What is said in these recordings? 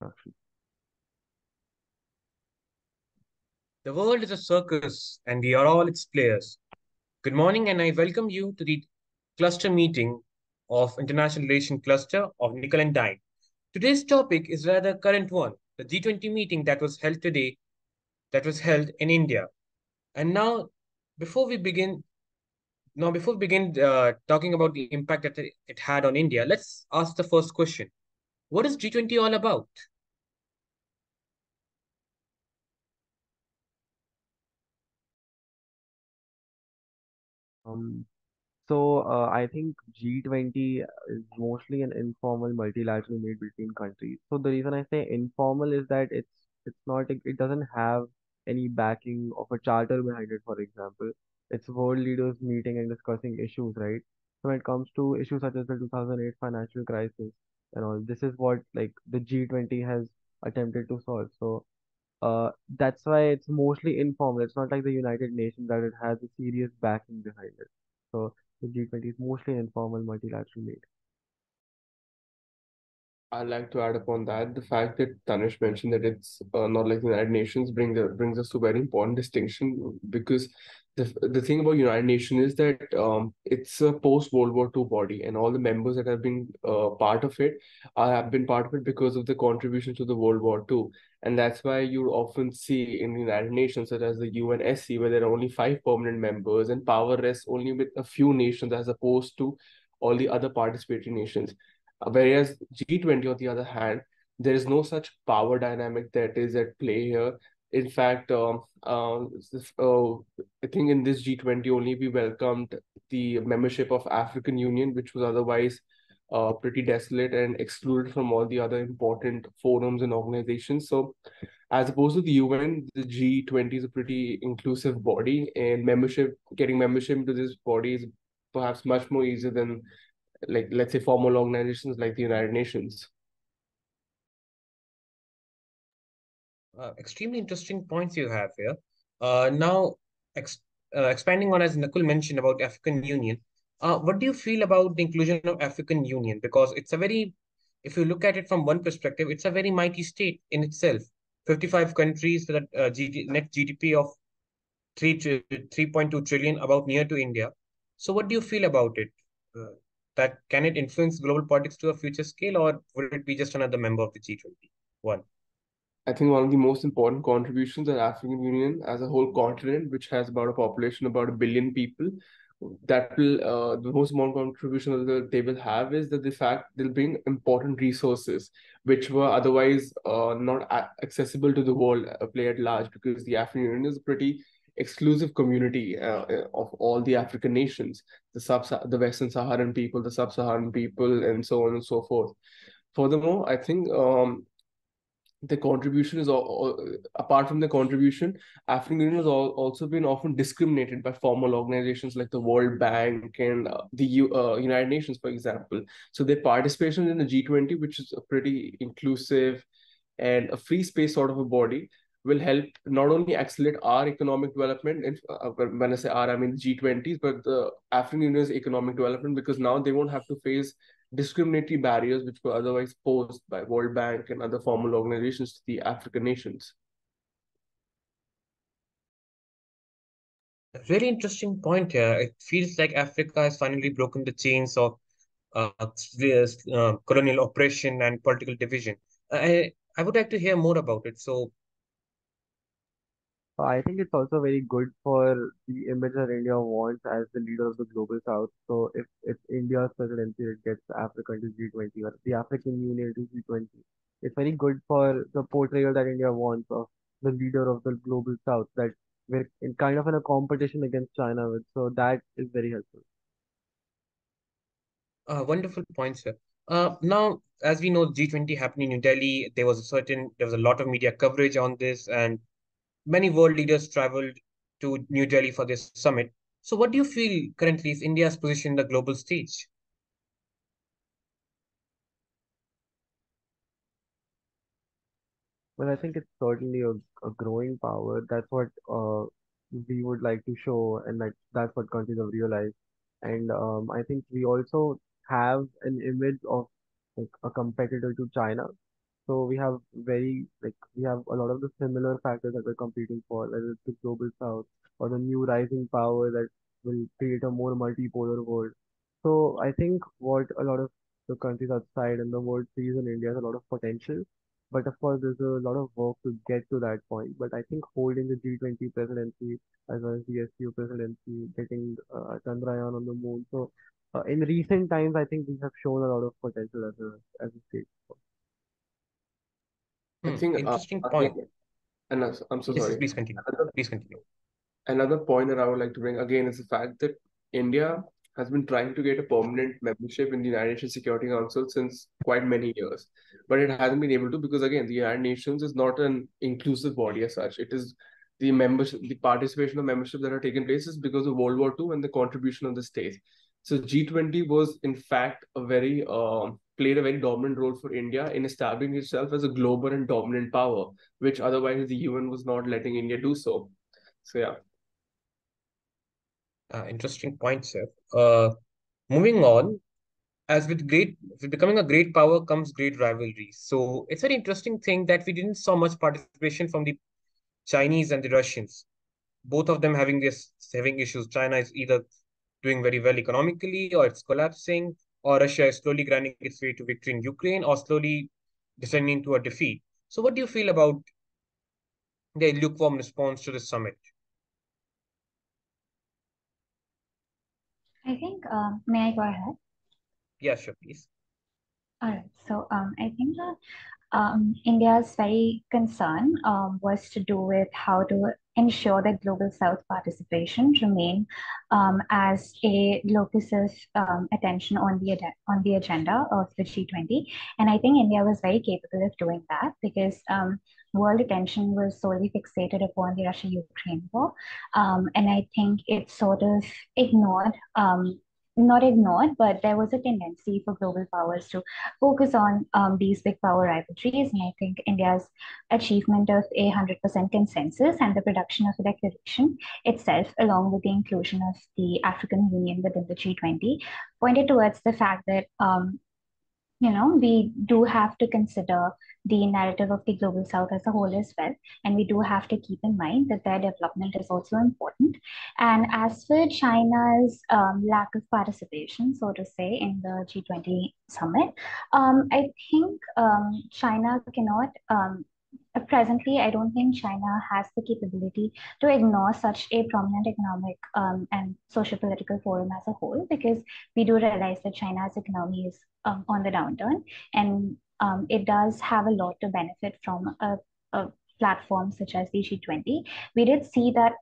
Actually. The world is a circus, and we are all its players. Good morning, and I welcome you to the cluster meeting of International Relations Cluster of Nickel and Dime. Today's topic is rather current one, the G20 meeting that was held in India. And before we begin, before we begin talking about the impact that it had on India, let's ask the first question: what is G20 all about? Um, I think G20 is mostly an informal multilateral meet between countries. So the reason I say informal is that it's not it doesn't have any backing of a charter behind it, for example. It's world leaders meeting and discussing issues, right? So when it comes to issues such as the 2008 financial crisis and all, this is what like the G20 has attempted to solve. That's why it's mostly informal. It's not like the United Nations that it has a serious backing behind it. So the G20 is mostly an informal multilateral meet. I'd like to add upon that the fact that Tanish mentioned that it's not like the United Nations brings us to a very important distinction because the thing about United Nations is that it's a post World War II body, and all the members that have been part of it have been part of it because of the contribution to the World War II, and that's why you often see in the United Nations such as the UNSC where there are only five permanent members and power rests only with a few nations as opposed to all the other participatory nations. Whereas G20, on the other hand, there is no such power dynamic that is at play here. In fact, I think in this G20 only we welcomed the membership of African Union, which was otherwise pretty desolate and excluded from all the other important forums and organizations. So, as opposed to the UN, the G20 is a pretty inclusive body, and getting membership into this body is perhaps much more easier than like let's say formal organizations like the United Nations. Extremely interesting points you have here. Now, ex expanding on as Nakul mentioned about African Union, what do you feel about the inclusion of African Union? Because if you look at it from one perspective, it's a very mighty state in itself. 55 countries with a net GDP of 3.2 trillion, about near to India. So, what do you feel about it? Uh, that can it influence global politics to a future scale, or would it be just another member of the G20? One. I think one of the most important contributions that African Union as a whole continent, which has about a population of about 1 billion people, that will the most important contribution that they will have is that the fact they'll bring important resources which were otherwise not accessible to the world play at large because the African Union is a pretty exclusive community of all the African nations, the Western Saharan people, the Sub-Saharan people, and so on and so forth. Furthermore, I think the contribution is apart from the contribution, African Union has also been often discriminated by formal organizations like the World Bank and the United Nations, for example. So their participation in the G20, which is a pretty inclusive and a free space sort of a body, will help not only accelerate our economic development, and when I say our, I mean G20s, but the African Union's economic development, because now they won't have to face discriminatory barriers which were otherwise posed by World Bank and other formal organizations to the African nations. A very interesting point here. It feels like Africa has finally broken the chains of colonial oppression and political division. I would like to hear more about it. So, I think it's also very good for the image that India wants as the leader of the global South. So if India's presidency it gets Africa into G20 or the African Union into G20, it's very good for the portrayal that India wants of the leader of the global South that we're in kind of in a competition against China with. So that is very helpful. wonderful points here. Now, as we know, G20 happened in New Delhi. There was a lot of media coverage on this, and many world leaders traveled to New Delhi for this summit. So, what do you feel currently is India's position in the global stage? Well, I think it's certainly a growing power. That's what we would like to show, and that's what countries have realized. And I think we also have an image of like a competitor to China. So we have a lot of the similar factors that we're competing for, whether it's the global south or the new rising power that will create a more multipolar world. So I think what a lot of the countries outside in the world sees in India is a lot of potential. But of course, there's a lot of work to get to that point. But I think holding the G20 presidency as well as the SCO presidency, getting Chandrayaan on the moon. So in recent times, I think we have shown a lot of potential as a state. I think, Interesting point. and I'm so Yes, yes, sorry. please continue. Another Please continue. Another point that I would like to bring again is the fact that India has been trying to get a permanent membership in the United Nations Security Council since quite many years, but it hasn't been able to because again, the United Nations is not an inclusive body as such. It is the membership, the participation of membership that are taken place is because of World War II and the contribution of the states. So G20 was in fact a very played a very dominant role for India in establishing itself as a global and dominant power, which otherwise the UN was not letting India do so. So yeah. Interesting point, sir. Moving on, with becoming a great power comes great rivalry. So it's very interesting thing that we didn't saw much participation from the Chinese and the Russians. Both of them having issues. China is either doing very well economically, or it's collapsing, or Russia is slowly grinding its way to victory in Ukraine, or slowly descending to a defeat. So, what do you feel about the lukewarm response to the summit? I think, may I go ahead? Yeah, sure, please. All right. So I think that India's very concern was to do with how to ensure that Global South participation remain as a locus of attention on on the agenda of the G20. And I think India was very capable of doing that because world attention was solely fixated upon the Russia-Ukraine war. And I think it sort of ignored. Not ignored, but there was a tendency for global powers to focus on these big power rivalries. And I think India's achievement of 100% consensus and the production of a declaration itself, along with the inclusion of the African Union within the G20, pointed towards the fact that we do have to consider the narrative of the global south as a whole as well. And we do have to keep in mind that their development is also important. And as for China's lack of participation, so to say, in the G20 summit, I think China cannot. Presently, I don't think China has the capability to ignore such a prominent economic and social political forum as a whole, because we do realize that China's economy is on the downturn, and it does have a lot to benefit from a platform such as the G20. We did see that,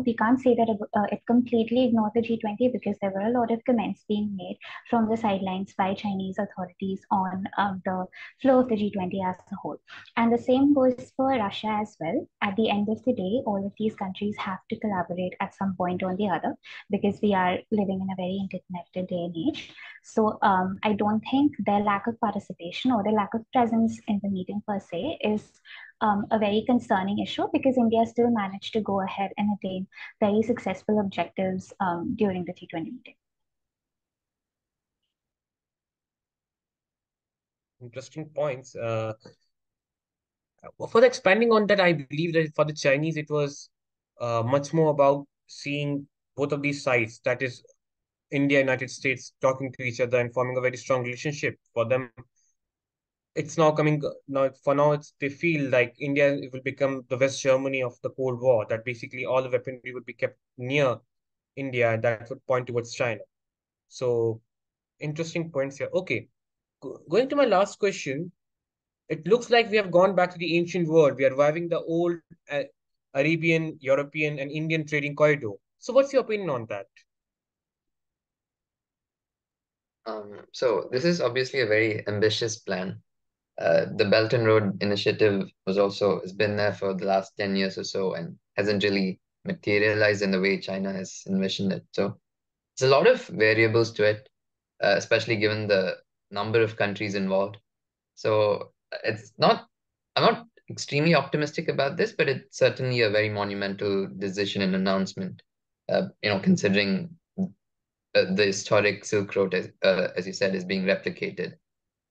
we can't say that it completely ignored the G20, because there were a lot of comments being made from the sidelines by Chinese authorities on the flow of the G20 as a whole. And the same goes for Russia as well. At the end of the day, all of these countries have to collaborate at some point or the other, because we are living in a very interconnected day and age. So I don't think their lack of participation or their lack of presence in the meeting per se is a very concerning issue, because India still managed to go ahead and attain very successful objectives during the G20 meeting. Interesting points. Further expanding on that, I believe that for the Chinese, it was much more about seeing both of these sides, that is, India, United States, talking to each other and forming a very strong relationship. For them, it's now coming now. For now, they feel like India will become the West Germany of the Cold War. That basically all the weaponry would be kept near India, and that would point towards China. So interesting points here. Okay, going to my last question. It looks like we have gone back to the ancient world. We are reviving the old uh, Arabian, European, and Indian trading corridor. So, what's your opinion on that? So this is obviously a very ambitious plan. The Belt and Road Initiative has been there for the last 10 years or so and hasn't really materialized in the way China has envisioned it. So it's a lot of variables to it, especially given the number of countries involved. So I'm not extremely optimistic about this, but it's certainly a very monumental decision and announcement, considering the historic Silk Road, as you said, is being replicated.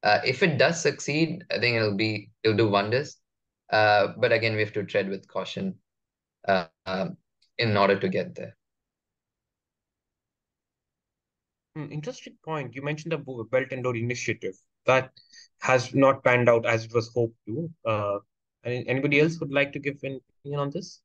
If it does succeed, I think it'll do wonders. But again, we have to tread with caution in order to get there. Interesting point. You mentioned the Belt and Road Initiative that has not panned out as it was hoped to. Anybody else would like to give an opinion on this?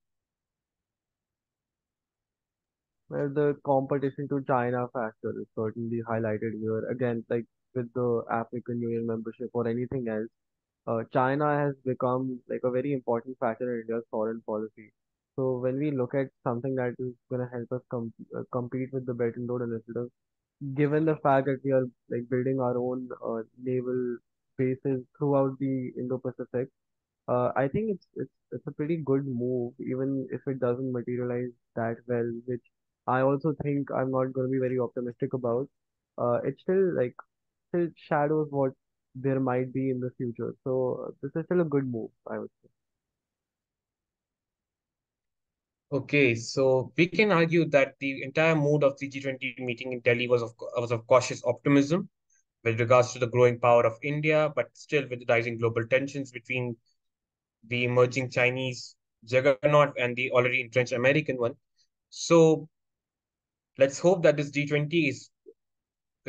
Well, the competition to China factor is certainly highlighted here. Again, like with the African Union membership or anything else, China has become like a very important factor in India's foreign policy. So when we look at something that is going to help us compete with the Belt and Road Initiative, given the fact that we are like building our own naval bases throughout the Indo-Pacific, I think it's a pretty good move, even if it doesn't materialize that well, which I also think I'm not going to be very optimistic about. It still shadows what there might be in the future. So this is still a good move, I would say. Okay, so we can argue that the entire mood of the G20 meeting in Delhi was of cautious optimism with regards to the growing power of India, but still with rising global tensions between the emerging Chinese juggernaut and the already entrenched American one. So let's hope that this G20 is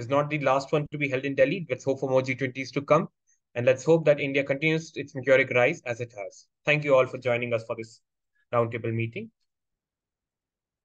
not the last one to be held in Delhi. Let's hope for more G20s to come. And let's hope that India continues its meteoric rise as it has. Thank you all for joining us for this roundtable meeting.